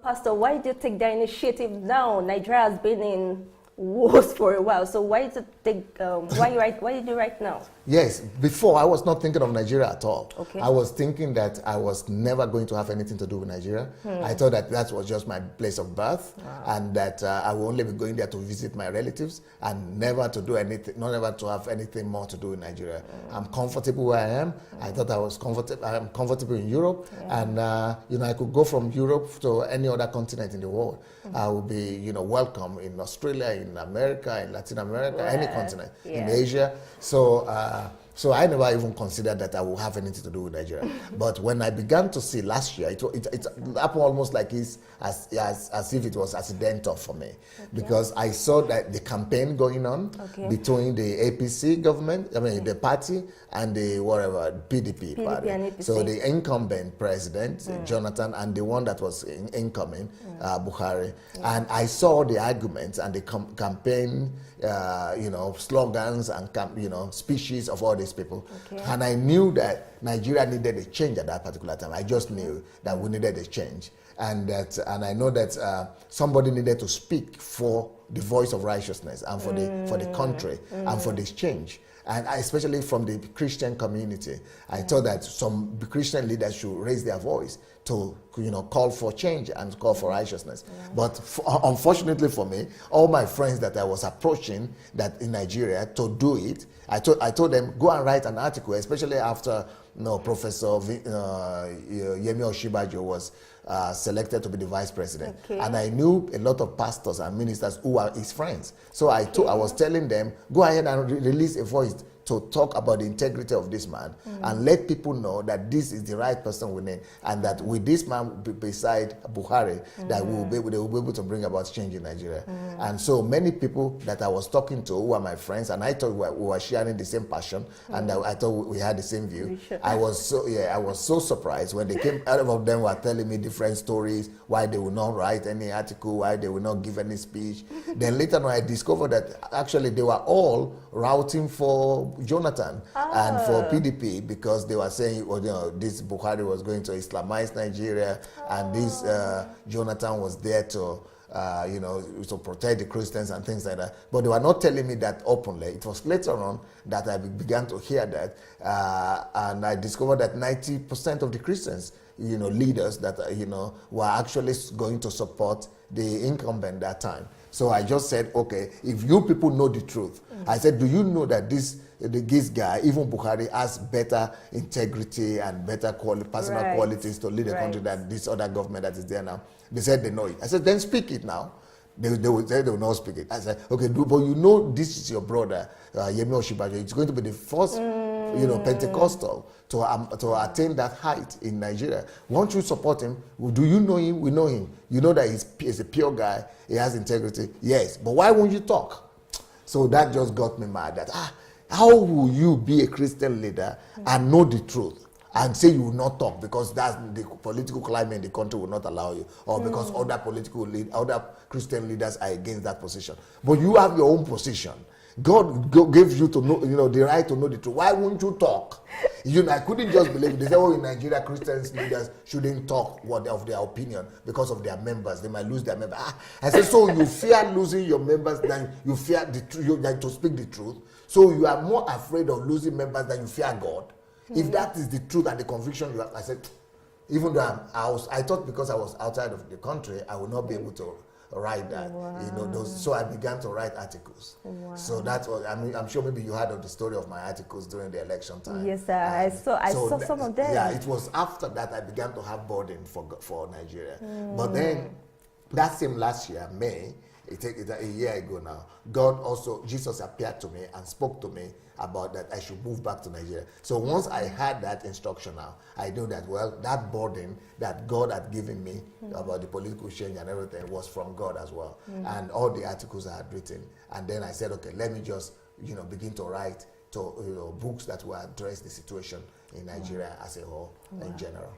Pastor, why did you take that initiative now? Nigeria has been in wars for a while, so why did you take? Why did you write now? Yes, before I was not thinking of Nigeria at all. Okay. I was thinking that I was never going to have anything to do with Nigeria. I thought that that was just my place of birth, and that I would only be going there to visit my relatives and never to do anything, not ever to have anything more to do with Nigeria. I'm comfortable where I am. I thought I was comfortable. I am comfortable in Europe, and you know, I could go from Europe to any other continent in the world. I would be, you know, welcome in Australia, in America, in Latin America, any continent, in Asia. So I never even considered that I would have anything to do with Nigeria. But when I began to see last year, it happened almost like as if it was accidental for me. Because I saw that the campaign going on between the APC government, I mean the party, and the PDP party. And So the incumbent president, Jonathan, and the one that was incoming, Buhari. And I saw the arguments and the campaign, you know, slogans and speeches of all these people. And I knew that Nigeria needed a change at that particular time. I just knew that we needed a change, and I know that somebody needed to speak for the voice of righteousness and for the country and for this change. And especially from the Christian community, I thought that some Christian leaders should raise their voice to, you know, call for change and call for righteousness. But unfortunately for me, all my friends that I was approaching that in Nigeria to do it, I told them, go and write an article, especially after Professor Yemi Osinbajo was selected to be the vice president. And I knew a lot of pastors and ministers who are his friends. So I was telling them, go ahead and release a voice to talk about the integrity of this man and let people know that this is the right person we need, and that with this man beside Buhari, that they will be able to bring about change in Nigeria. And so many people that I was talking to who are my friends, and I thought we were sharing the same passion, and I thought we had the same view. I was so surprised when they came. Out of them were telling me different stories, why they will not write any article, why they will not give any speech. Then later on I discovered that actually they were all routing for Jonathan and for PDP, because they were saying, well, you know, this Buhari was going to Islamize Nigeria, and this Jonathan was there to you know, to protect the Christians and things like that. But they were not telling me that openly. It was later on that I began to hear that, and I discovered that 90% of the Christians, you know, leaders that you know, were actually going to support the incumbent that time. So I just said, okay, if you people know the truth, I said, do you know that this guy, even Buhari, has better integrity and better personal qualities to lead the country than this other government that is there now? They said they know it. I said, then speak it now. They will say they will not speak it. I said, okay, but you know this is your brother, Yemi Osinbajo. It's going to be the first, you know, Pentecostal to attain that height in Nigeria. Won't you support him? Do you know him? We know him. You know that he's a pure guy. He has integrity. Yes, but why won't you talk? So that just got me mad. That how will you be a Christian leader and know the truth and say you will not talk because that's the political climate in the country will not allow you, or because other Christian leaders are against that position? But you have your own position. God gave you to know, you know, the right to know the truth. Why won't you talk? You know, I couldn't just believe it. They say, oh, in Nigeria, Christian leaders shouldn't talk of their opinion because of their members. They might lose their members. I said, so you fear losing your members than you fear to speak the truth. So you are more afraid of losing members than you fear God. If that is the truth and the conviction you have, I said, even though I thought because I was outside of the country, I would not be able to write that. You know, so I began to write articles. So that's what, I mean, I'm sure maybe you heard of the story of my articles during the election time. Yes, I saw some of them. Yeah, it was after that I began to have burden for Nigeria. But then that same last year, May, it's a year ago now, Jesus appeared to me and spoke to me about that I should move back to Nigeria. So once I had that instruction now, I knew that, well, that burden that God had given me about the political change and everything was from God as well. And all the articles I had written. And then I said, okay, let me just, you know, begin to write books that will address the situation in Nigeria as a whole in general.